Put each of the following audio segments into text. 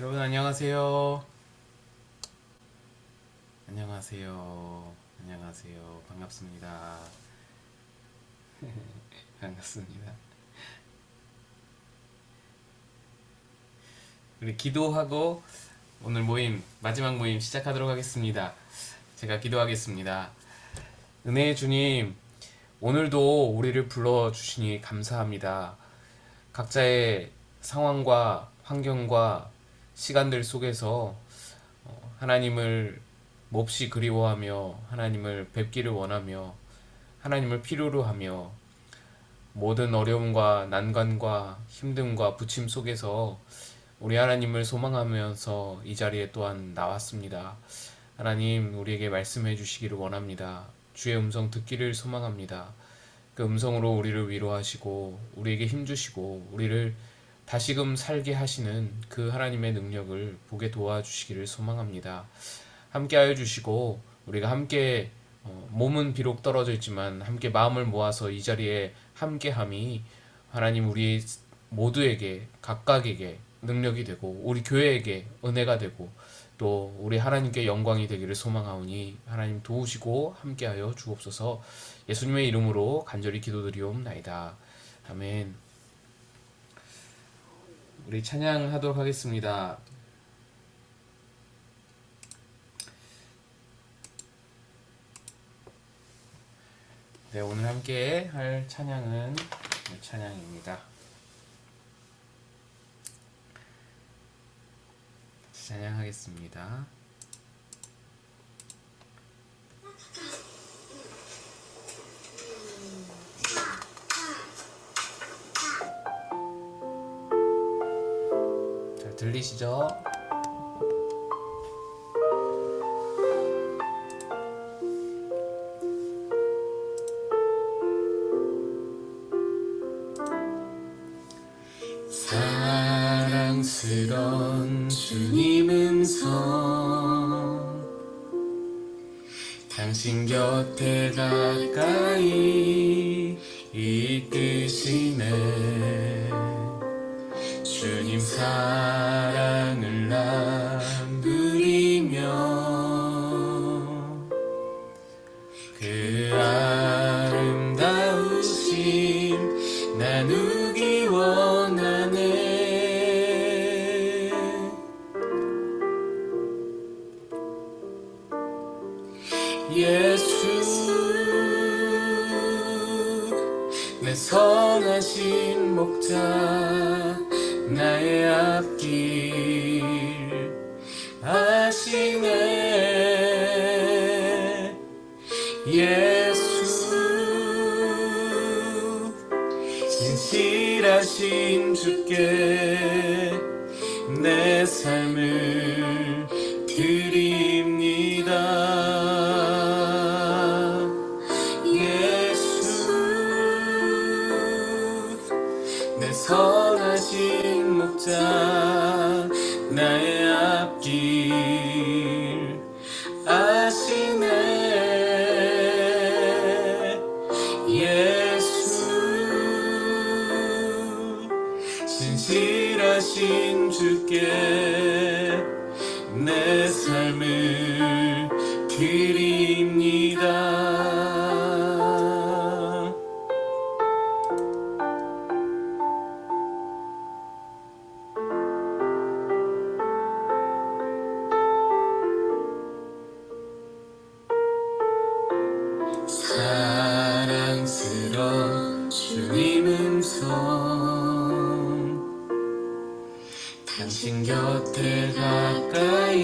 여러분 안녕하세요. 안녕하세요. 안녕하세요. 반갑습니다. 반갑습니다. 우리 기도하고 오늘 모임 마지막 모임 시작하도록 하겠습니다. 제가 기도하겠습니다. 은혜의 주님, 오늘도 우리를 불러주시니 감사합니다. 각자의 상황과 환경과 시간들 속에서 하나님을 몹시 그리워하며 하나님을 뵙기를 원하며 하나님을 필요로 하며 모든 어려움과 난관과 힘듦과 부침 속에서 우리 하나님을 소망하면서 이 자리에 또한 나왔습니다. 하나님, 우리에게 말씀해 주시기를 원합니다. 주의 음성 듣기를 소망합니다. 그 음성으로 우리를 위로하시고 우리에게 힘주시고 우리를 다시금 살게 하시는 그 하나님의 능력을 보게 도와주시기를 소망합니다. 함께하여 주시고 우리가 함께 몸은 비록 떨어져 있지만 함께 마음을 모아서 이 자리에 함께함이 하나님 우리 모두에게 각각에게 능력이 되고 우리 교회에게 은혜가 되고 또 우리 하나님께 영광이 되기를 소망하오니 하나님 도우시고 함께하여 주옵소서. 예수님의 이름으로 간절히 기도드리옵나이다. 아멘. 우리 찬양하도록 하겠습니다. 네, 오늘 함께 할 찬양은 이 찬양입니다. 찬양하겠습니다. 잘 들리시죠? 사랑스런 주님 음성 당신 곁에 가까이 이끄시네. 주님 사랑을 나누리며 그 아름다우심 나누기 원하네. 예수 내 선하신 목자 나의 앞길 아시네. 예수 진실하신 주께 내 삶을 드립니다. 선하신 목자 나의 앞길 아시네. 예수 진실하신 주께 내 삶을 드립니다. 사랑스러운 주님 음성 당신 곁에 가까이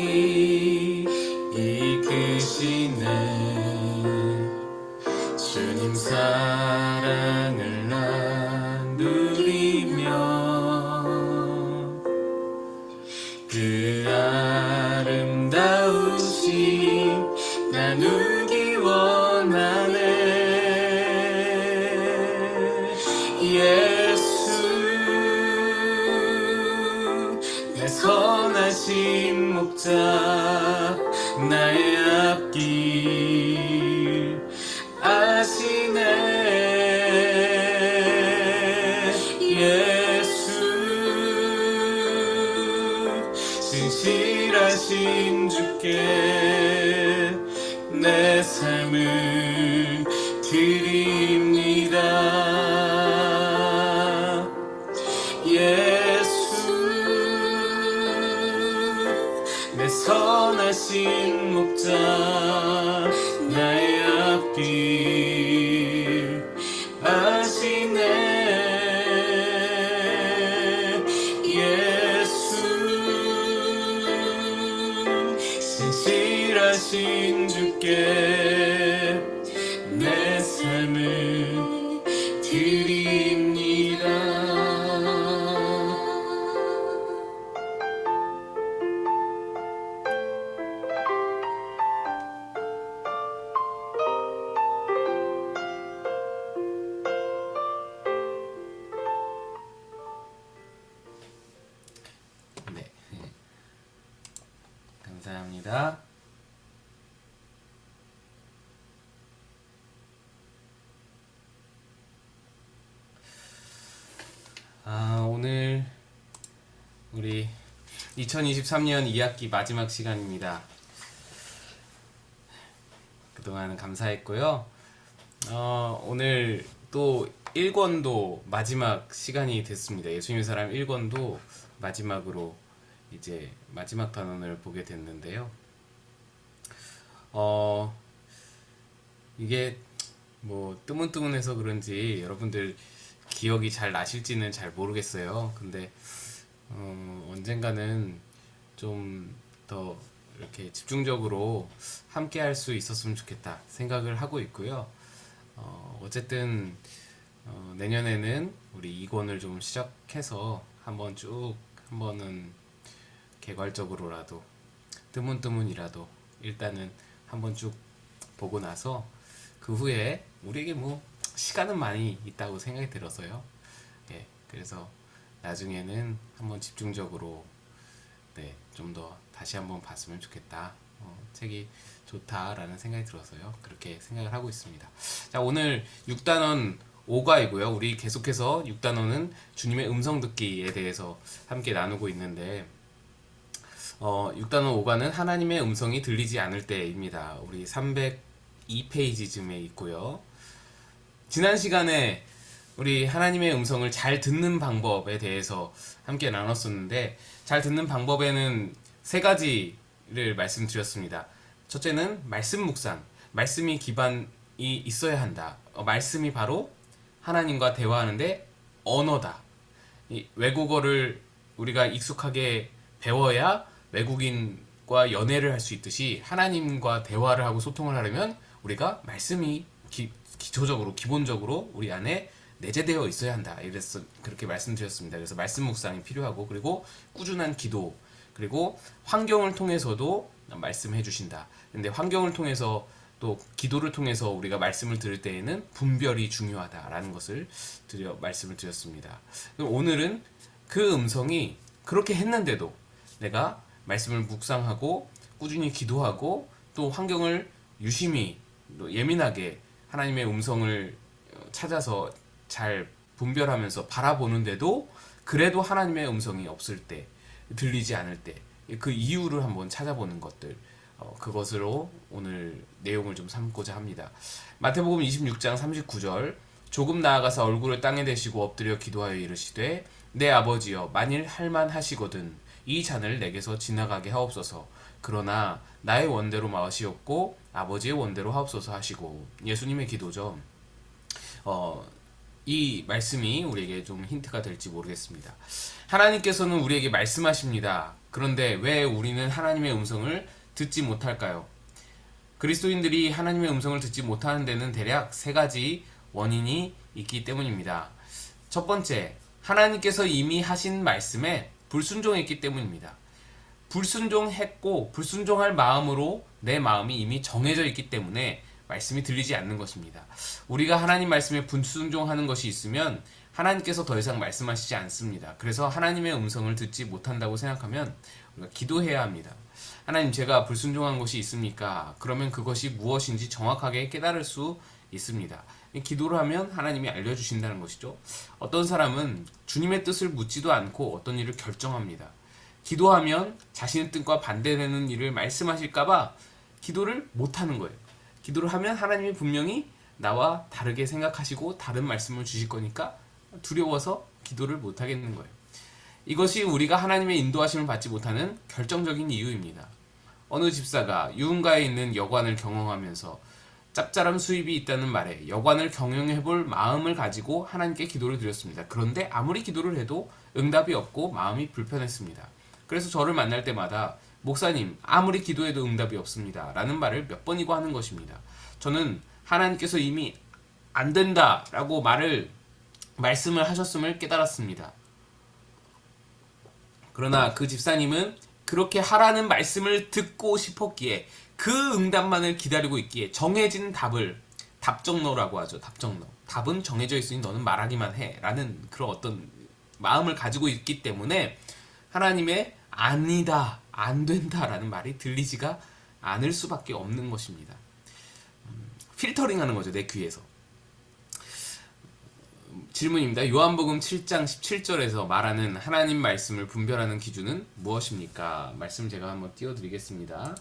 주께 내 삶을 드립니다. 예수, 내 선하신 목자, 나의 앞길 아시네. 신실하신 주께 내 삶을 드립니다. 네, 감사합니다. 오늘 우리 2023년 2학기 마지막 시간입니다. 그동안 감사했고요. 오늘 또 1권도 마지막 시간이 됐습니다. 예수님의 사람 1권도 마지막으로 이제 마지막 단원을 보게 됐는데요. 이게 뭐 뜨문뜨문해서 그런지 여러분들 기억이 잘 나실지는 잘 모르겠어요. 근데 언젠가는 좀 더 이렇게 집중적으로 함께 할 수 있었으면 좋겠다 생각을 하고 있고요. 어쨌든 내년에는 우리 2권을 좀 시작해서 한번은 개괄적으로라도 뜨문뜨문이라도 일단은 한번 쭉 보고 나서 그 후에 우리에게 뭐 시간은 많이 있다고 생각이 들어서요. 예, 그래서 나중에는 한번 집중적으로 좀 더 다시 한번 봤으면 좋겠다. 책이 좋다라는 생각이 들어서요. 그렇게 생각을 하고 있습니다. 자, 오늘 6단원 5과이고요. 우리 계속해서 6단원은 주님의 음성 듣기에 대해서 함께 나누고 있는데 6단원 5과는 하나님의 음성이 들리지 않을 때입니다. 우리 302페이지쯤에 있고요. 지난 시간에 우리 하나님의 음성을 잘 듣는 방법에 대해서 함께 나눴었는데 잘 듣는 방법에는 3가지를 말씀드렸습니다. 첫째는 말씀 묵상, 말씀이 기반이 있어야 한다. 말씀이 바로 하나님과 대화하는데 언어다. 이 외국어를 우리가 익숙하게 배워야 외국인과 연애를 할 수 있듯이 하나님과 대화를 하고 소통을 하려면 우리가 말씀이 기본적으로 우리 안에 내재되어 있어야 한다. 이래서 그렇게 말씀드렸습니다. 그래서 말씀 묵상이 필요하고, 그리고 꾸준한 기도, 그리고 환경을 통해서도 말씀해 주신다. 근데 환경을 통해서 또 기도를 통해서 우리가 말씀을 들을 때에는 분별이 중요하다라는 것을 말씀을 드렸습니다. 그럼 오늘은 그 음성이 그렇게 했는데도 내가 말씀을 묵상하고 꾸준히 기도하고 또 환경을 유심히 또 예민하게 하나님의 음성을 찾아서 잘 분별하면서 바라보는데도 그래도 하나님의 음성이 없을 때, 들리지 않을 때 그 이유를 한번 찾아보는 것들, 그것으로 오늘 내용을 좀 삼고자 합니다. 마태복음 26장 39절, 조금 나아가서 얼굴을 땅에 대시고 엎드려 기도하여 이르시되 내 아버지여, 만일 할만하시거든 이 잔을 내게서 지나가게 하옵소서. 그러나 나의 원대로 마시옵고 아버지의 원대로 하옵소서 하시고. 예수님의 기도죠. 이 말씀이 우리에게 좀 힌트가 될지 모르겠습니다. 하나님께서는 우리에게 말씀하십니다. 그런데 왜 우리는 하나님의 음성을 듣지 못할까요? 그리스도인들이 하나님의 음성을 듣지 못하는 데는 대략 3가지 원인이 있기 때문입니다. 첫 번째, 하나님께서 이미 하신 말씀에 불순종했기 때문입니다. 불순종했고 불순종할 마음으로 내 마음이 이미 정해져 있기 때문에 말씀이 들리지 않는 것입니다. 우리가 하나님 말씀에 불순종하는 것이 있으면 하나님께서 더 이상 말씀하시지 않습니다. 그래서 하나님의 음성을 듣지 못한다고 생각하면 우리가 기도해야 합니다. 하나님, 제가 불순종한 것이 있습니까? 그러면 그것이 무엇인지 정확하게 깨달을 수 있습니다. 기도를 하면 하나님이 알려주신다는 것이죠. 어떤 사람은 주님의 뜻을 묻지도 않고 어떤 일을 결정합니다. 기도하면 자신의 뜻과 반대되는 일을 말씀하실까봐 기도를 못하는 거예요. 기도를 하면 하나님이 분명히 나와 다르게 생각하시고 다른 말씀을 주실 거니까 두려워서 기도를 못하겠는 거예요. 이것이 우리가 하나님의 인도하심을 받지 못하는 결정적인 이유입니다. 어느 집사가 유흥가에 있는 여관을 경영하면서 짭짤한 수입이 있다는 말에 여관을 경영해볼 마음을 가지고 하나님께 기도를 드렸습니다. 그런데 아무리 기도를 해도 응답이 없고 마음이 불편했습니다. 그래서 저를 만날 때마다 목사님, 아무리 기도해도 응답이 없습니다 라는 말을 몇 번이고 하는 것입니다. 저는 하나님께서 이미 안 된다 라고 말씀을 하셨음을 깨달았습니다. 그러나 그 집사님은 그렇게 하라는 말씀을 듣고 싶었기에 그 응답만을 기다리고 있기에 정해진 답정너라고 하죠. 답정너. 답은 정해져 있으니 너는 말하기만 해 라는 그런 어떤 마음을 가지고 있기 때문에 하나님의 아니다, 안 된다 라는 말이 들리지가 않을 수밖에 없는 것입니다. 필터링 하는 거죠, 내 귀에서. 질문입니다. 요한복음 7장 17절에서 말하는 하나님 말씀을 분별하는 기준은 무엇입니까? 말씀 제가 한번 띄워드리겠습니다.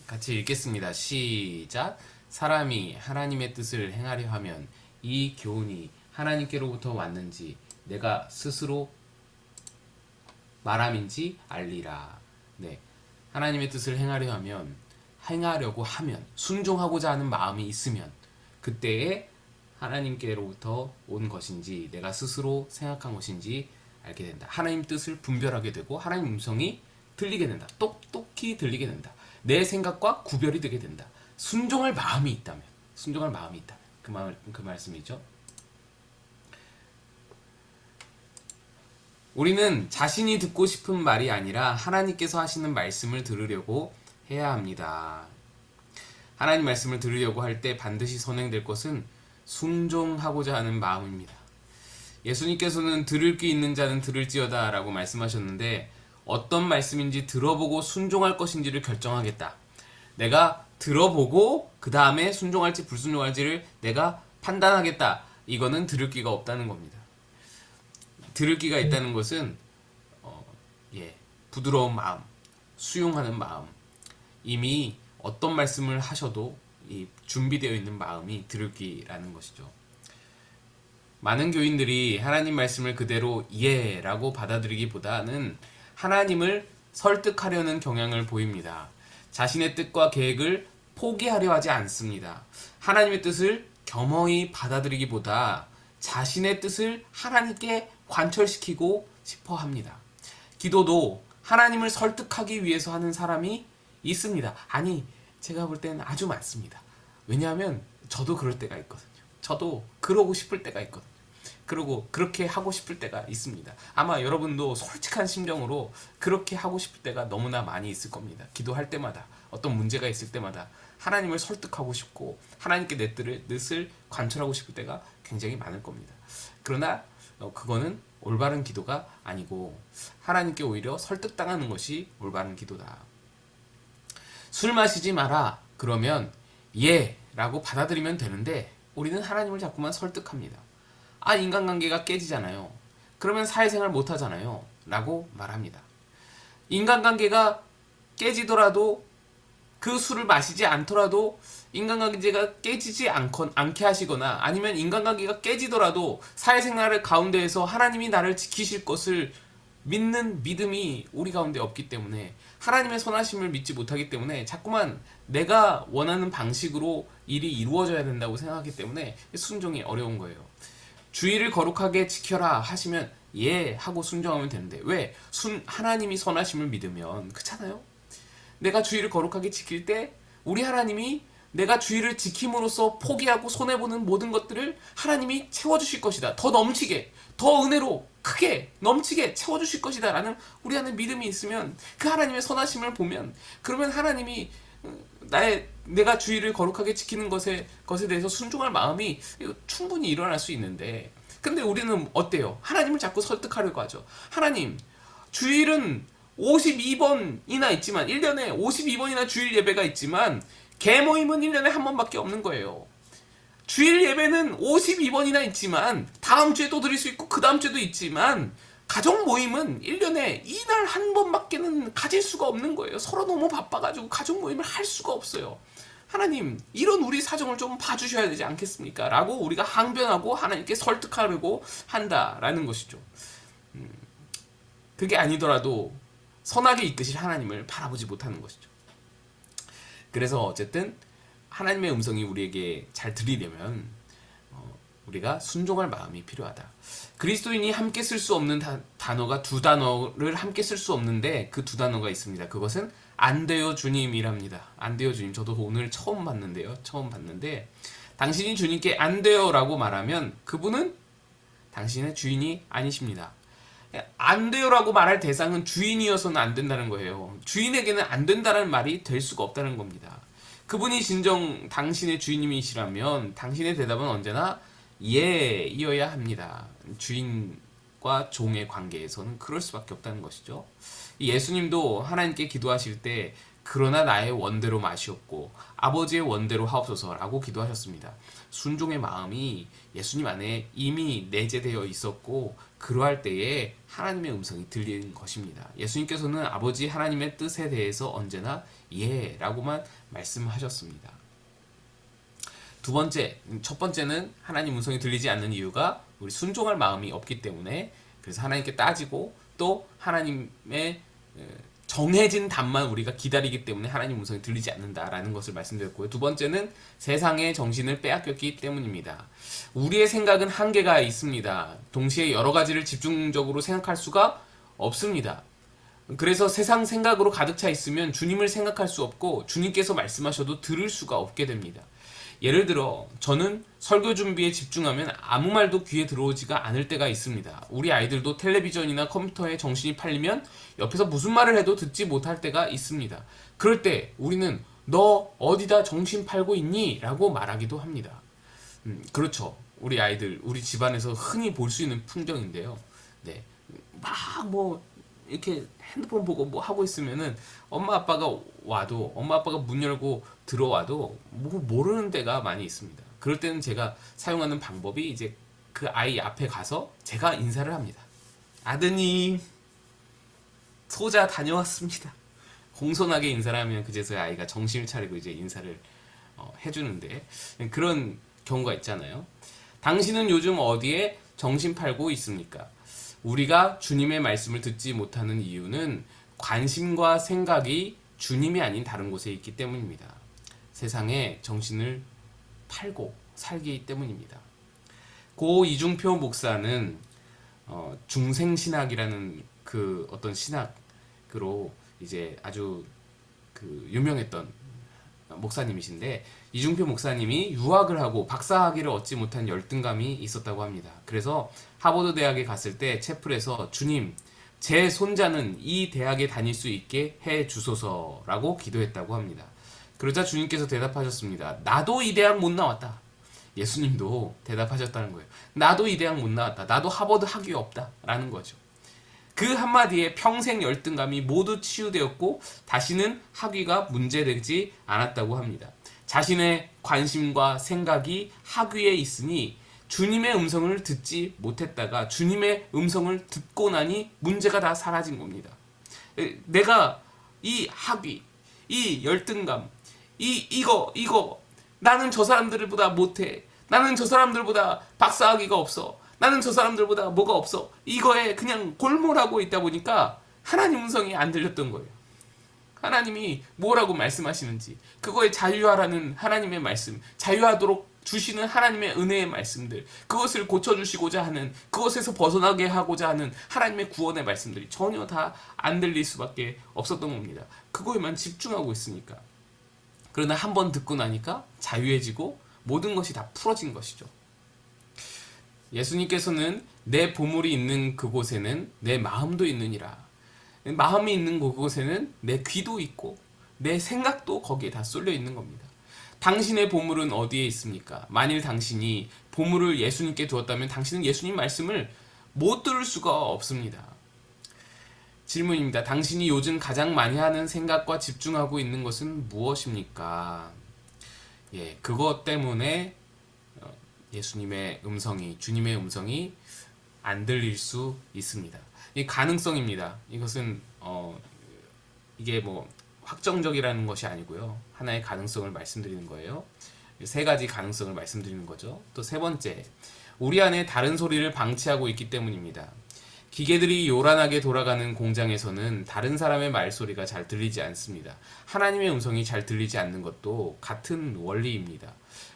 같이 읽겠습니다. 시작. 사람이 하나님의 뜻을 행하려 하면 이 교훈이 하나님께로부터 왔는지 내가 스스로 말함인지 알리라. 네, 하나님의 뜻을 행하려고 하면 순종하고자 하는 마음이 있으면 그때에 하나님께로부터 온 것인지 내가 스스로 생각한 것인지 알게 된다. 하나님 뜻을 분별하게 되고 하나님 음성이 들리게 된다. 똑똑히 들리게 된다. 내 생각과 구별이 되게 된다. 순종할 마음이 있다면 그 말씀이죠. 우리는 자신이 듣고 싶은 말이 아니라 하나님께서 하시는 말씀을 들으려고 해야 합니다. 하나님 말씀을 들으려고 할 때 반드시 선행될 것은 순종하고자 하는 마음입니다. 예수님께서는 들을 귀 있는 자는 들을지어다 라고 말씀하셨는데 어떤 말씀인지 들어보고 순종할 것인지를 결정하겠다. 내가 들어보고 그 다음에 순종할지 불순종할지를 내가 판단하겠다. 이거는 들을 귀가 없다는 겁니다. 들을 귀가 있다는 것은 부드러운 마음, 수용하는 마음, 이미 어떤 말씀을 하셔도 준비되어 있는 마음이 들을 귀라는 것이죠. 많은 교인들이 하나님 말씀을 그대로 라고 받아들이기보다는 하나님을 설득하려는 경향을 보입니다. 자신의 뜻과 계획을 포기하려 하지 않습니다. 하나님의 뜻을 겸허히 받아들이기보다 자신의 뜻을 하나님께 관철시키고 싶어 합니다. 기도도 하나님을 설득하기 위해서 하는 사람이 있습니다. 아니, 제가 볼 때는 아주 많습니다. 왜냐하면 저도 그럴 때가 있거든요. 저도 그러고 싶을 때가 있거든요. 그리고 그렇게 하고 싶을 때가 있습니다. 아마 여러분도 솔직한 심정으로 그렇게 하고 싶을 때가 너무나 많이 있을 겁니다. 기도할 때마다, 어떤 문제가 있을 때마다 하나님을 설득하고 싶고 하나님께 내 뜻을 관철하고 싶을 때가 굉장히 많을 겁니다. 그러나 그거는 올바른 기도가 아니고 하나님께 오히려 설득당하는 것이 올바른 기도다. 술 마시지 마라 그러면 라고 받아들이면 되는데 우리는 하나님을 자꾸만 설득합니다. 인간관계가 깨지잖아요. 그러면 사회생활 못하잖아요 라고 말합니다. 인간관계가 깨지더라도 그 술을 마시지 않더라도 인간관계가 깨지지 않게 하시거나 아니면 인간관계가 깨지더라도 사회생활을 가운데에서 하나님이 나를 지키실 것을 믿는 믿음이 우리 가운데 없기 때문에 하나님의 선하심을 믿지 못하기 때문에 자꾸만 내가 원하는 방식으로 일이 이루어져야 된다고 생각하기 때문에 순종이 어려운 거예요. 주의를 거룩하게 지켜라 하시면 하고 순종하면 되는데 왜? 하나님이 선하심을 믿으면 그렇잖아요. 내가 주의를 거룩하게 지킬 때 우리 하나님이 내가 주의를 지킴으로써 포기하고 손해보는 모든 것들을 하나님이 채워주실 것이다. 더 넘치게, 더 은혜로 크게 넘치게 채워주실 것이다 라는 우리 안에 믿음이 있으면 그 하나님의 선하심을 보면 그러면 하나님이 내가 주의를 거룩하게 지키는 것에 대해서 순종할 마음이 충분히 일어날 수 있는데 근데 우리는 어때요? 하나님을 자꾸 설득하려고 하죠. 하나님, 주일은 52번이나 있지만 1년에 52번이나 주일 예배가 있지만 개모임은 1년에 한 번밖에 없는 거예요. 주일 예배는 52번이나 있지만 다음 주에 또 드릴 수 있고 그 다음 주에도 있지만 가족 모임은 1년에 이날 한 번밖에는 가질 수가 없는 거예요. 서로 너무 바빠가지고 가족 모임을 할 수가 없어요. 하나님, 이런 우리 사정을 좀 봐주셔야 되지 않겠습니까? 라고 우리가 항변하고 하나님께 설득하려고 한다라는 것이죠. 그게 아니더라도 선하게 이끄실 하나님을 바라보지 못하는 것이죠. 그래서 어쨌든 하나님의 음성이 우리에게 잘 들리려면 우리가 순종할 마음이 필요하다. 그리스도인이 함께 쓸 수 없는 단어가 두 단어를 함께 쓸 수 없는데 그 두 단어가 있습니다. 그것은 안 돼요 주님이랍니다. 안 돼요 주님. 저도 오늘 처음 봤는데요. 처음 봤는데 당신이 주님께 안 돼요 라고 말하면 그분은 당신의 주인이 아니십니다. 안 돼요 라고 말할 대상은 주인이어서는 안 된다는 거예요. 주인에게는 안 된다는 말이 될 수가 없다는 겁니다. 그분이 진정 당신의 주인님이시라면 당신의 대답은 언제나 예이어야 합니다. 주인과 종의 관계에서는 그럴 수밖에 없다는 것이죠. 예수님도 하나님께 기도하실 때 그러나 나의 원대로 마시옵고 아버지의 원대로 하옵소서라고 기도하셨습니다. 순종의 마음이 예수님 안에 이미 내재되어 있었고 그러할 때에 하나님의 음성이 들리는 것입니다. 예수님께서는 아버지 하나님의 뜻에 대해서 언제나 예라고만 말씀하셨습니다. 두 번째, 첫 번째는 하나님 음성이 들리지 않는 이유가 우리 순종할 마음이 없기 때문에 그래서 하나님께 따지고 또 하나님의 정해진 답만 우리가 기다리기 때문에 하나님 음성이 들리지 않는다라는 것을 말씀드렸고요. 두 번째는 세상의 정신을 빼앗겼기 때문입니다. 우리의 생각은 한계가 있습니다. 동시에 여러 가지를 집중적으로 생각할 수가 없습니다. 그래서 세상 생각으로 가득 차 있으면 주님을 생각할 수 없고 주님께서 말씀하셔도 들을 수가 없게 됩니다. 예를 들어 저는 설교 준비에 집중하면 아무 말도 귀에 들어오지가 않을 때가 있습니다. 우리 아이들도 텔레비전이나 컴퓨터에 정신이 팔리면 옆에서 무슨 말을 해도 듣지 못할 때가 있습니다. 그럴 때 우리는 너 어디다 정신 팔고 있니? 라고 말하기도 합니다. 그렇죠. 우리 아이들, 우리 집안에서 흔히 볼 수 있는 풍경인데요. 네. 막 뭐 이렇게 핸드폰 보고 뭐 하고 있으면은 엄마 아빠가 문 열고 들어와도 뭐 모르는 때가 많이 있습니다. 그럴 때는 제가 사용하는 방법이 이제 그 아이 앞에 가서 제가 인사를 합니다. 아드님, 소자 다녀왔습니다. 공손하게 인사를 하면 그제서야 아이가 정신을 차리고 이제 인사를 해주는데 그런 경우가 있잖아요. 당신은 요즘 어디에 정신 팔고 있습니까? 우리가 주님의 말씀을 듣지 못하는 이유는 관심과 생각이 주님이 아닌 다른 곳에 있기 때문입니다. 세상에 정신을 팔고 살기 때문입니다. 고 이중표 목사는 중생신학이라는 그 어떤 신학으로 이제 아주 그 유명했던 목사님이신데 이중표 목사님이 유학을 하고 박사학위를 얻지 못한 열등감이 있었다고 합니다. 그래서 하버드 대학에 갔을 때 채플에서 주님, 제 손자는 이 대학에 다닐 수 있게 해 주소서라고 기도했다고 합니다. 그러자 주님께서 대답하셨습니다. 나도 이 대학 못 나왔다. 예수님도 대답하셨다는 거예요. 나도 이 대학 못 나왔다. 나도 하버드 학위 없다. 라는 거죠. 그 한마디에 평생 열등감이 모두 치유되었고 다시는 학위가 문제되지 않았다고 합니다. 자신의 관심과 생각이 학위에 있으니 주님의 음성을 듣지 못했다가 주님의 음성을 듣고 나니 문제가 다 사라진 겁니다. 내가 이 학위, 이 열등감, 이거 나는 저 사람들보다 못해. 나는 저 사람들보다 박사학위가 없어. 나는 저 사람들보다 뭐가 없어. 이거에 그냥 골몰하고 있다 보니까 하나님 음성이 안 들렸던 거예요. 하나님이 뭐라고 말씀하시는지, 그거에 자유하라는 하나님의 말씀, 자유하도록 주시는 하나님의 은혜의 말씀들, 그것을 고쳐주시고자 하는, 그것에서 벗어나게 하고자 하는 하나님의 구원의 말씀들이 전혀 다 안 들릴 수밖에 없었던 겁니다. 그거에만 집중하고 있으니까. 그러나 한 번 듣고 나니까 자유해지고 모든 것이 다 풀어진 것이죠. 예수님께서는 내 보물이 있는 그곳에는 내 마음도 있느니라. 마음이 있는 그곳에는 내 귀도 있고 내 생각도 거기에 다 쏠려 있는 겁니다. 당신의 보물은 어디에 있습니까? 만일 당신이 보물을 예수님께 두었다면 당신은 예수님 말씀을 못 들을 수가 없습니다. 질문입니다. 당신이 요즘 가장 많이 하는 생각과 집중하고 있는 것은 무엇입니까? 그것 때문에 예수님의 음성이, 주님의 음성이 안 들릴 수 있습니다. 이 가능성입니다. 이것은 이게 뭐 확정적이라는 것이 아니고요. 하나의 가능성을 말씀드리는 거예요. 세 가지 가능성을 말씀드리는 거죠. 또 세 번째, 우리 안에 다른 소리를 방치하고 있기 때문입니다. 기계들이 요란하게 돌아가는 공장에서는 다른 사람의 말소리가 잘 들리지 않습니다. 하나님의 음성이 잘 들리지 않는 것도 같은 원리입니다.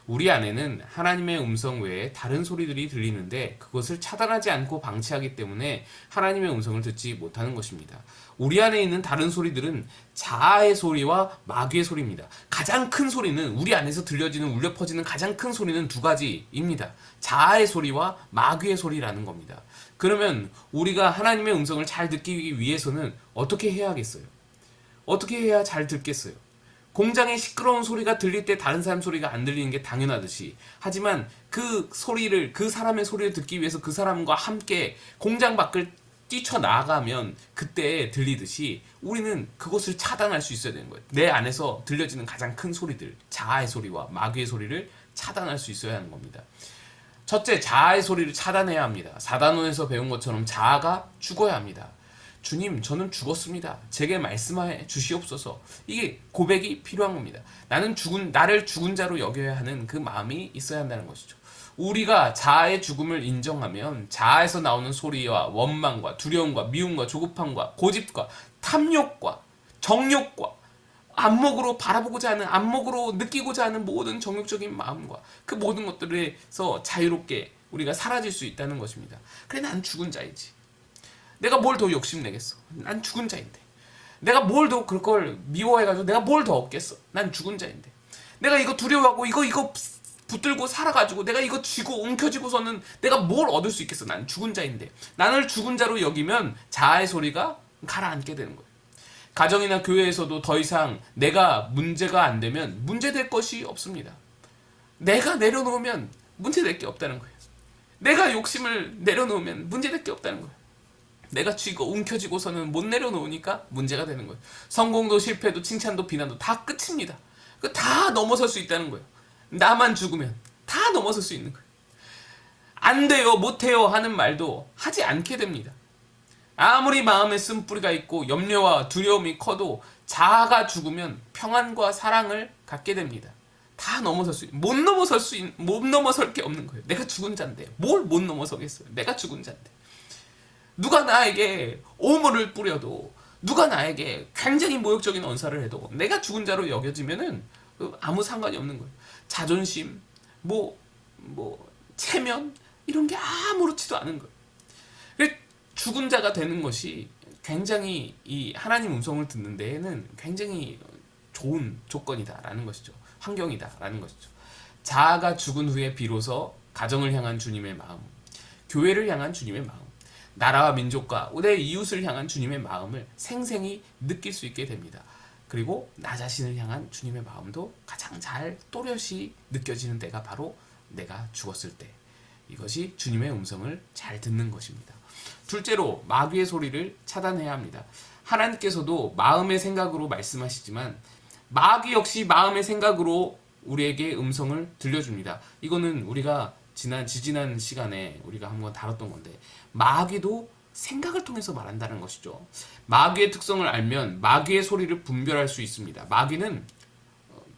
우리 안에는 하나님의 음성 외에 다른 소리들이 들리는데 그것을 차단하지 않고 방치하기 때문에 하나님의 음성을 듣지 못하는 것입니다. 우리 안에 있는 다른 소리들은 자아의 소리와 마귀의 소리입니다. 가장 큰 소리는, 우리 안에서 들려지는, 울려 퍼지는 가장 큰 소리는 두 가지입니다. 자아의 소리와 마귀의 소리라는 겁니다. 그러면 우리가 하나님의 음성을 잘 듣기 위해서는 어떻게 해야겠어요? 어떻게 해야 잘 듣겠어요? 공장에 시끄러운 소리가 들릴 때 다른 사람 소리가 안 들리는 게 당연하듯이, 하지만 그 소리를, 그 사람의 소리를 듣기 위해서 그 사람과 함께 공장 밖을 뛰쳐나가면 그때 들리듯이 우리는 그것을 차단할 수 있어야 되는 거예요. 내 안에서 들려지는 가장 큰 소리들, 자아의 소리와 마귀의 소리를 차단할 수 있어야 하는 겁니다. 첫째, 자아의 소리를 차단해야 합니다. 사단원에서 배운 것처럼 자아가 죽어야 합니다. 주님, 저는 죽었습니다. 제게 말씀해 주시옵소서. 이게 고백이 필요한 겁니다. 나를 죽은 자로 여겨야 하는 그 마음이 있어야 한다는 것이죠. 우리가 자아의 죽음을 인정하면 자아에서 나오는 소리와 원망과 두려움과 미움과 조급함과 고집과 탐욕과 정욕과 안목으로 바라보고자 하는, 안목으로 느끼고자 하는 모든 정욕적인 마음과 그 모든 것들에서 자유롭게 우리가 사라질 수 있다는 것입니다. 그래, 난 죽은 자이지. 내가 뭘 더 욕심내겠어. 난 죽은 자인데. 내가 뭘 더 그럴 걸 미워해가지고 내가 뭘 더 얻겠어. 난 죽은 자인데. 내가 이거 두려워하고 이거 붙들고 살아가지고 내가 이거 쥐고 움켜쥐고서는 내가 뭘 얻을 수 있겠어. 난 죽은 자인데. 나를 죽은 자로 여기면 자아의 소리가 가라앉게 되는 거예요. 가정이나 교회에서도 더 이상 내가 문제가 안 되면 문제될 것이 없습니다. 내가 내려놓으면 문제될 게 없다는 거예요. 내가 욕심을 내려놓으면 문제될 게 없다는 거예요. 내가 쥐고 움켜쥐고서는 못 내려놓으니까 문제가 되는 거예요. 성공도 실패도 칭찬도 비난도 다 끝입니다. 다 넘어설 수 있다는 거예요. 나만 죽으면 다 넘어설 수 있는 거예요. 안 돼요, 못 해요 하는 말도 하지 않게 됩니다. 아무리 마음에 쓴뿌리가 있고 염려와 두려움이 커도 자아가 죽으면 평안과 사랑을 갖게 됩니다. 다 못 넘어설 게 없는 거예요. 내가 죽은 자인데 뭘 못 넘어서겠어요. 내가 죽은 자인데. 누가 나에게 오물을 뿌려도, 누가 나에게 굉장히 모욕적인 언사를 해도 내가 죽은 자로 여겨지면은 아무 상관이 없는 거예요. 자존심, 체면 이런 게 아무렇지도 않은 거예요. 죽은 자가 되는 것이 굉장히 이 하나님 음성을 듣는 데에는 굉장히 좋은 조건이다라는 것이죠. 환경이다라는 것이죠. 자아가 죽은 후에 비로소 가정을 향한 주님의 마음, 교회를 향한 주님의 마음, 나라와 민족과 내 이웃을 향한 주님의 마음을 생생히 느낄 수 있게 됩니다. 그리고 나 자신을 향한 주님의 마음도 가장 잘 또렷이 느껴지는 때가 바로 내가 죽었을 때, 이것이 주님의 음성을 잘 듣는 것입니다. 둘째로, 마귀의 소리를 차단해야 합니다. 하나님께서도 마음의 생각으로 말씀하시지만 마귀 역시 마음의 생각으로 우리에게 음성을 들려줍니다. 이거는 우리가 지지난 시간에 우리가 한번 다뤘던 건데, 마귀도 생각을 통해서 말한다는 것이죠. 마귀의 특성을 알면 마귀의 소리를 분별할 수 있습니다. 마귀는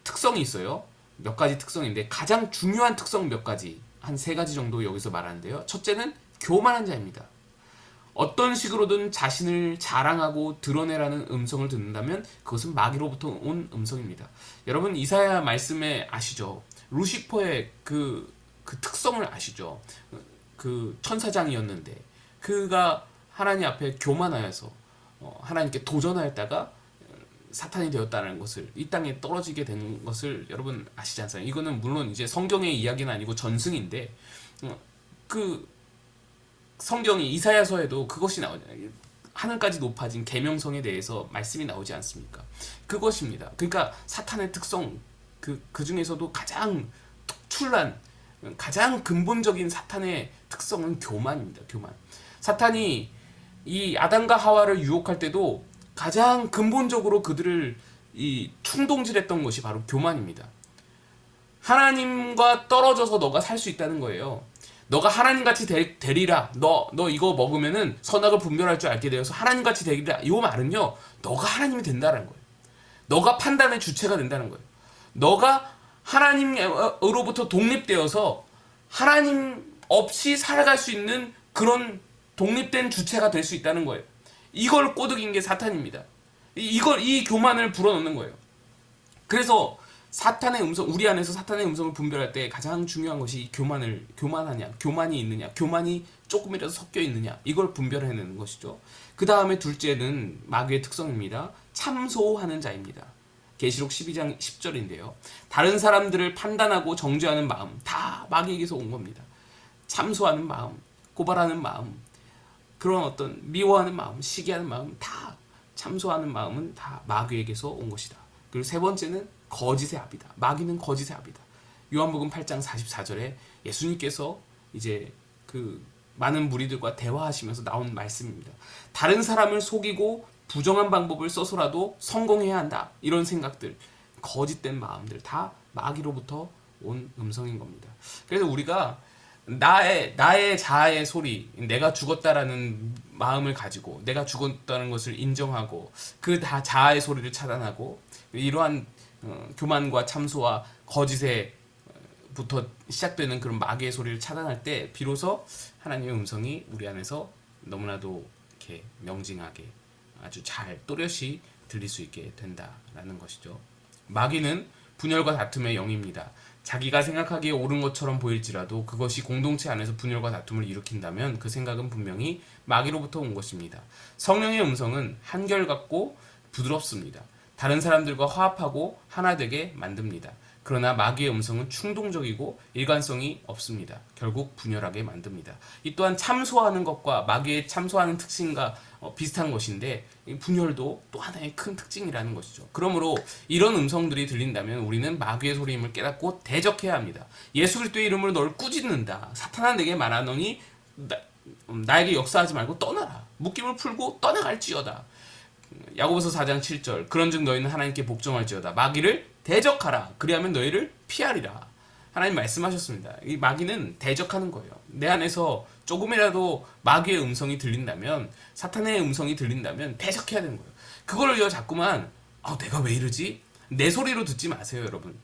특성이 있어요. 몇 가지 특성인데 가장 중요한 특성 몇 가지, 한 세 가지 정도 여기서 말하는데요. 첫째는 교만한 자입니다. 어떤 식으로든 자신을 자랑하고 드러내라는 음성을 듣는다면 그것은 마귀로부터 온 음성입니다. 여러분, 이사야 말씀에 아시죠? 루시퍼의 그 특성을 아시죠? 그 천사장이었는데 그가 하나님 앞에 교만하여서 하나님께 도전하였다가 사탄이 되었다는 것을, 이 땅에 떨어지게 된 것을 여러분 아시지 않습니까? 이거는 물론 이제 성경의 이야기는 아니고 전승인데, 그 성경이 이사야서에도 그것이 나오잖아요. 하늘까지 높아진 계명성에 대해서 말씀이 나오지 않습니까? 그것입니다. 그러니까 사탄의 특성, 그 중에서도 가장 특출난, 가장 근본적인 사탄의 특성은 교만입니다. 교만. 사탄이 이 아담과 하와를 유혹할 때도 가장 근본적으로 그들을 이 충동질했던 것이 바로 교만입니다. 하나님과 떨어져서 너가 살 수 있다는 거예요. 너가 하나님같이 되리라. 너 이거 먹으면은 선악을 분별할 줄 알게 되어서 하나님같이 되리라. 이 말은요, 너가 하나님이 된다는 거예요. 너가 판단의 주체가 된다는 거예요. 너가 하나님으로부터 독립되어서 하나님 없이 살아갈 수 있는 그런 독립된 주체가 될 수 있다는 거예요. 이걸 꼬드긴 게 사탄입니다. 이 교만을 불어넣는 거예요. 그래서 사탄의 음성, 우리 안에서 사탄의 음성을 분별할 때 가장 중요한 것이 교만이 있느냐, 교만이 조금이라도 섞여 있느냐, 이걸 분별해내는 것이죠. 그 다음에 둘째는 마귀의 특성입니다. 참소하는 자입니다. 계시록 12장 10절인데요. 다른 사람들을 판단하고 정죄하는 마음, 다 마귀에게서 온 겁니다. 참소하는 마음, 고발하는 마음, 그런 어떤 미워하는 마음, 시기하는 마음, 다 참소하는 마음은 다 마귀에게서 온 것이다. 그리고 세 번째는 거짓의 압이다. 마귀는 거짓의 압이다. 요한복음 8장 44절에 예수님께서 이제 그 많은 무리들과 대화하시면서 나온 말씀입니다. 다른 사람을 속이고 부정한 방법을 써서라도 성공해야 한다. 이런 생각들, 거짓된 마음들 다 마귀로부터 온 음성인 겁니다. 그래서 우리가 나의 자아의 소리, 내가 죽었다라는 마음을 가지고 내가 죽었다는 것을 인정하고 그 다 자아의 소리를 차단하고 이러한 교만과 참소와 거짓에부터 시작되는 그런 마귀의 소리를 차단할 때 비로소 하나님의 음성이 우리 안에서 너무나도 이렇게 명징하게 아주 잘 또렷이 들릴 수 있게 된다라는 것이죠. 마귀는 분열과 다툼의 영입니다. 자기가 생각하기에 옳은 것처럼 보일지라도 그것이 공동체 안에서 분열과 다툼을 일으킨다면 그 생각은 분명히 마귀로부터 온 것입니다. 성령의 음성은 한결같고 부드럽습니다. 다른 사람들과 화합하고 하나 되게 만듭니다. 그러나 마귀의 음성은 충동적이고 일관성이 없습니다. 결국 분열하게 만듭니다. 이 또한 참소하는 것과 마귀의 참소하는 특징과 비슷한 것인데 분열도 또 하나의 큰 특징이라는 것이죠. 그러므로 이런 음성들이 들린다면 우리는 마귀의 소리임을 깨닫고 대적해야 합니다. 예수 그리스도의 이름으로 너를 꾸짖는다. 사탄아 내게 말하노니 나에게 역사하지 말고 떠나라. 묶임을 풀고 떠나갈지어다. 야고보서 4장 7절 그런즉 너희는 하나님께 복종할지어다. 마귀를 대적하라. 그리하면 너희를 피하리라. 하나님 말씀하셨습니다. 이 마귀는 대적하는 거예요. 내 안에서 조금이라도 마귀의 음성이 들린다면, 사탄의 음성이 들린다면 대적해야 되는 거예요. 그거를요 자꾸만 내가 왜 이러지? 내 소리로 듣지 마세요, 여러분.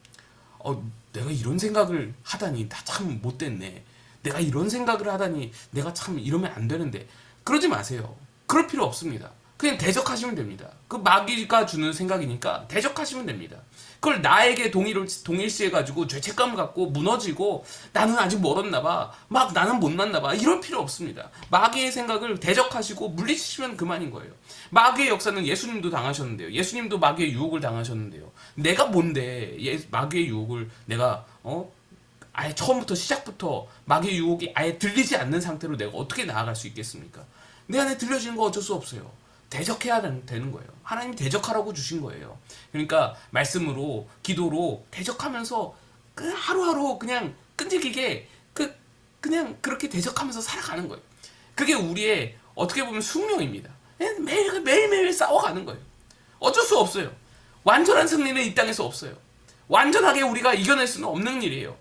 내가 이런 생각을 하다니 나 참 못됐네. 내가 이런 생각을 하다니 내가 참 이러면 안 되는데. 그러지 마세요. 그럴 필요 없습니다. 그냥 대적하시면 됩니다. 그 마귀가 주는 생각이니까 대적하시면 됩니다. 그걸 나에게 동일시해가지고 죄책감 갖고 무너지고 나는 아직 멀었나 봐. 막 나는 못났나 봐. 이럴 필요 없습니다. 마귀의 생각을 대적하시고 물리치시면 그만인 거예요. 마귀의 역사는 예수님도 당하셨는데요. 예수님도 마귀의 유혹을 당하셨는데요. 내가 뭔데 마귀의 유혹을 내가 아예 처음부터 시작부터 마귀의 유혹이 아예 들리지 않는 상태로 내가 어떻게 나아갈 수 있겠습니까? 내 안에 들려지는 거 어쩔 수 없어요. 대적해야 되는 거예요. 하나님 대적하라고 주신 거예요. 그러니까 말씀으로 기도로 대적하면서 하루하루 그냥 끈질기게 그냥 그렇게 대적하면서 살아가는 거예요. 그게 우리의 어떻게 보면 숙명입니다. 매일매일 싸워가는 거예요. 어쩔 수 없어요. 완전한 승리는 이 땅에서 없어요. 완전하게 우리가 이겨낼 수는 없는 일이에요.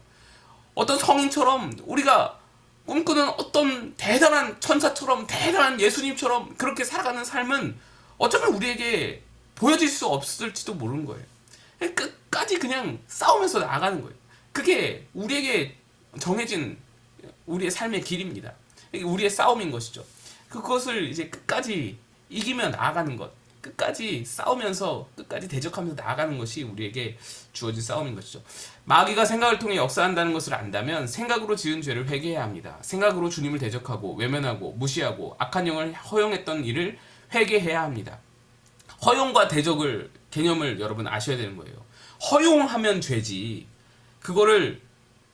어떤 성인처럼 우리가 꿈꾸는 어떤 대단한 천사처럼 대단한 예수님처럼 그렇게 살아가는 삶은 어쩌면 우리에게 보여질 수 없을지도 모르는 거예요. 끝까지 그냥 싸우면서 나아가는 거예요. 그게 우리에게 정해진 우리의 삶의 길입니다. 우리의 싸움인 것이죠. 그것을 이제 끝까지 이기며 나아가는 것, 끝까지 싸우면서 끝까지 대적하면서 나아가는 것이 우리에게 주어진 싸움인 것이죠. 마귀가 생각을 통해 역사한다는 것을 안다면 생각으로 지은 죄를 회개해야 합니다. 생각으로 주님을 대적하고 외면하고 무시하고 악한 영을 허용했던 일을 회개해야 합니다. 허용과 대적을 개념을 여러분 아셔야 되는 거예요. 허용하면 죄지. 그거를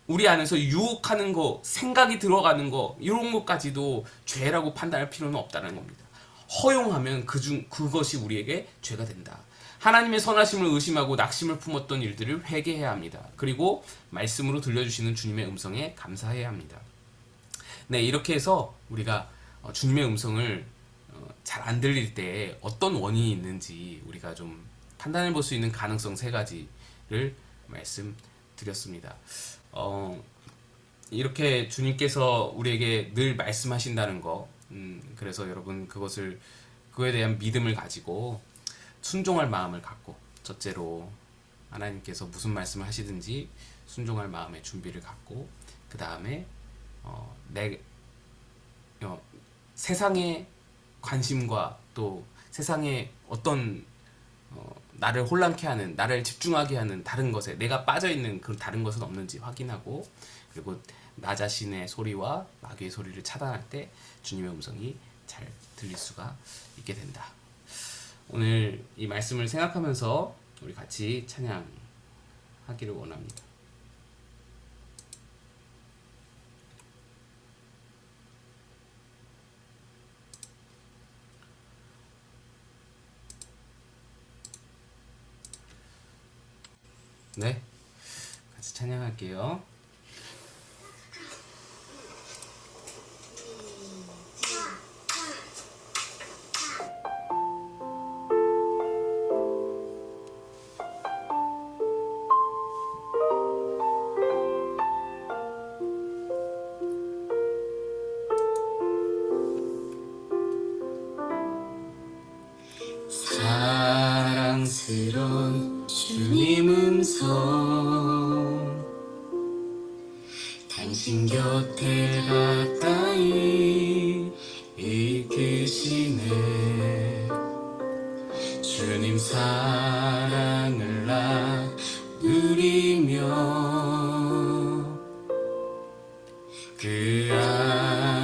우리 안에서 유혹하는 거, 생각이 들어가는 거 이런 것까지도 죄라고 판단할 필요는 없다는 겁니다. 허용하면 그것이 우리에게 죄가 된다. 하나님의 선하심을 의심하고 낙심을 품었던 일들을 회개해야 합니다. 그리고 말씀으로 들려주시는 주님의 음성에 감사해야 합니다. 네, 이렇게 해서 우리가 주님의 음성을 잘 안 들릴 때 어떤 원인이 있는지 우리가 좀 판단해 볼 수 있는 가능성 세 가지를 말씀드렸습니다. 드렸습니다. 이렇게 주님께서 우리에게 늘 말씀하신다는 거, 그래서 여러분 그거에 대한 믿음을 가지고 순종할 마음을 갖고, 첫째로 하나님께서 무슨 말씀을 하시든지 순종할 마음의 준비를 갖고, 그 다음에 세상의 관심과 또 세상의 어떤 나를 혼란케 하는, 나를 집중하게 하는 다른 것에 내가 빠져있는 그런 다른 것은 없는지 확인하고, 그리고 나 자신의 소리와 마귀의 소리를 차단할 때 주님의 음성이 잘 들릴 수가 있게 된다. 오늘 이 말씀을 생각하면서 우리 같이 찬양하기를 원합니다. 네, 같이 찬양할게요. 사랑스러운 주님 음성, 당신 곁에 가까이 이끄시네. 주님 사랑을 나 누리며 그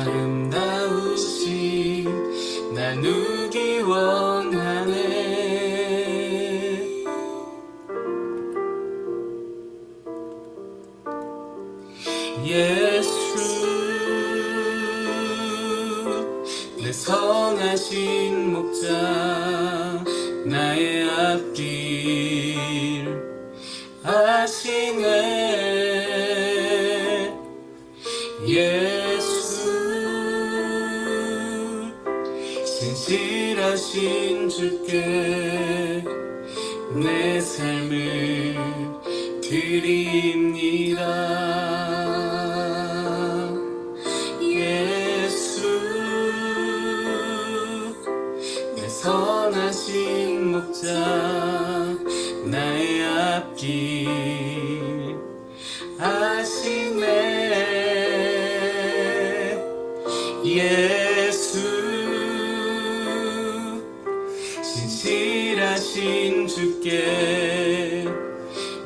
아름다우신 나누기 원하네. 예수 내 선하신 목자, 나의 앞길 아시네. 예수 신실하신 주께 내 삶을 드립니다. 선하신 목자, 나의 앞길 아시네. 예수 신실하신 주께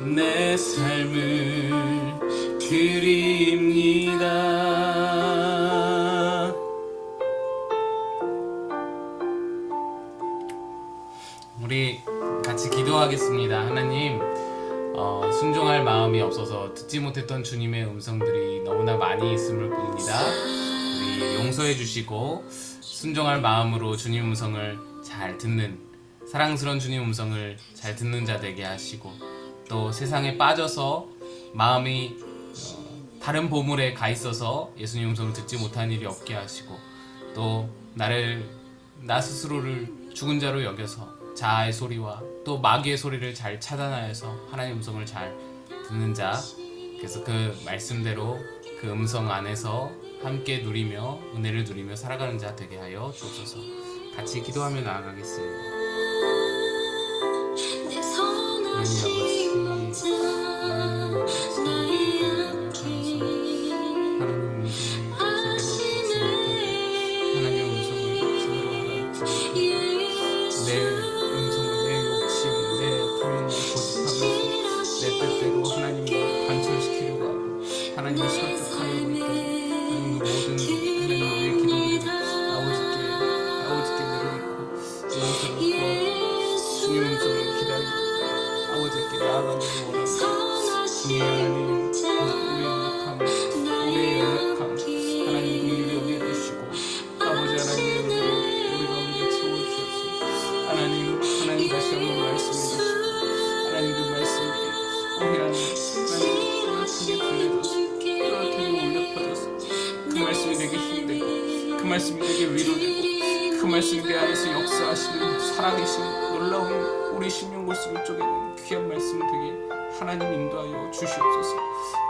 내 삶을 드립니다. 우리 같이 기도하겠습니다. 하나님, 순종할 마음이 없어서 듣지 못했던 주님의 음성들이 너무나 많이 있음을 봅니다. 우리 용서해 주시고 순종할 마음으로 주님 음성을 잘 듣는, 사랑스러운 주님 음성을 잘 듣는 자 되게 하시고, 또 세상에 빠져서 마음이 다른 보물에 가 있어서 예수님 음성을 듣지 못한 일이 없게 하시고, 또 나 스스로를 죽은 자로 여겨서 자아의 소리와 또 마귀의 소리를 잘 차단하여서 하나님의 음성을 잘 듣는 자, 그래서 그 말씀대로 그 음성 안에서 함께 누리며 은혜를 누리며 살아가는 자 되게 하여 주옵소서. 같이 기도하며 나아가겠습니다. 하나님을 설득하려고 했던 하나님의 모든 하나님의 기도들을 아버지께 내려놓고 용서를 구하고 주님 음성을 기다리고 아버지께 나아가기를 원합니다. 주님 하나님, 우리의 연약함 하나님 긍휼히 여겨주시고 아버지 하나님 우리 가운데 채워주셔서 하나님 다시 한번 말씀해주시고 하나님 그 말씀에 우리 안에 크게 들려줘서 그 말씀이 내게 힘되고 그 말씀이 내게 위로되고 그 말씀이 내 안에서 역사하시는 살아계신 놀라운 우리 심령 골수를 쪼개는 귀한 말씀 되게 하나님 인도하여 주시옵소서.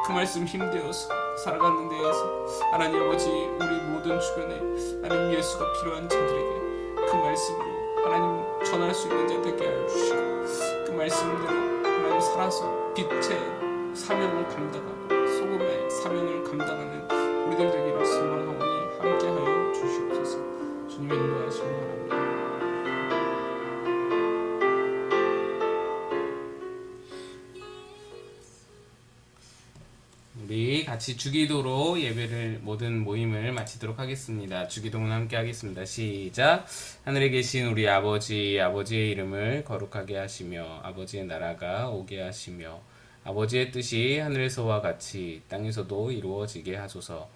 그 말씀 힘되어서 살아가는 데에서 하나님 아버지 우리 모든 주변에 하나님 예수가 필요한 자들에게 그 말씀으로 하나님 전할 수 있는 자 되게 하여 주시고 그 말씀대로 하나님 살아서 빛의 사명을 감당하고 소금의 사명을 감당하는 우리들 되기를 소망하오니 함께하여 주시옵소서. 주님의 인도하시기 바랍니다. 우리 같이 주기도로 예배를 모든 모임을 마치도록 하겠습니다. 주기도문 함께 하겠습니다. 시작. 하늘에 계신 우리 아버지, 아버지의 이름을 거룩하게 하시며 아버지의 나라가 오게 하시며 아버지의 뜻이 하늘에서와 같이 땅에서도 이루어지게 하소서.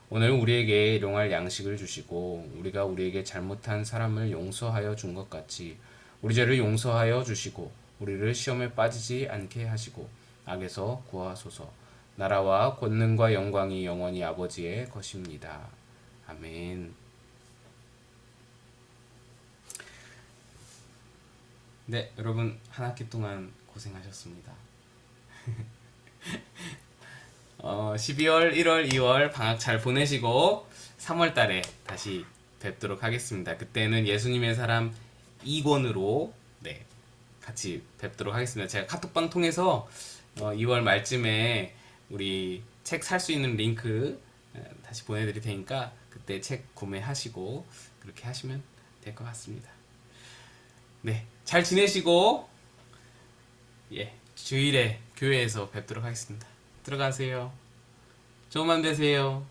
오늘 우리에게 일용할 양식을 주시고 우리가 우리에게 잘못한 사람을 용서하여 준 것 같이 우리 죄를 용서하여 주시고 우리를 시험에 빠지지 않게 하시고 악에서 구하소서. 나라와 권능과 영광이 영원히 아버지의 것입니다. 아멘. 네, 여러분 한 학기 동안 고생하셨습니다. 12월, 1월, 2월 방학 잘 보내시고 3월 달에 다시 뵙도록 하겠습니다. 그때는 예수님의 사람 2권으로 네, 같이 뵙도록 하겠습니다. 제가 카톡방 통해서 2월 말쯤에 우리 책 살 수 있는 링크 다시 보내드릴 테니까 그때 책 구매하시고 그렇게 하시면 될 것 같습니다. 네, 잘 지내시고 예, 주일에 교회에서 뵙도록 하겠습니다. 들어가세요. 좋은 밤 되세요.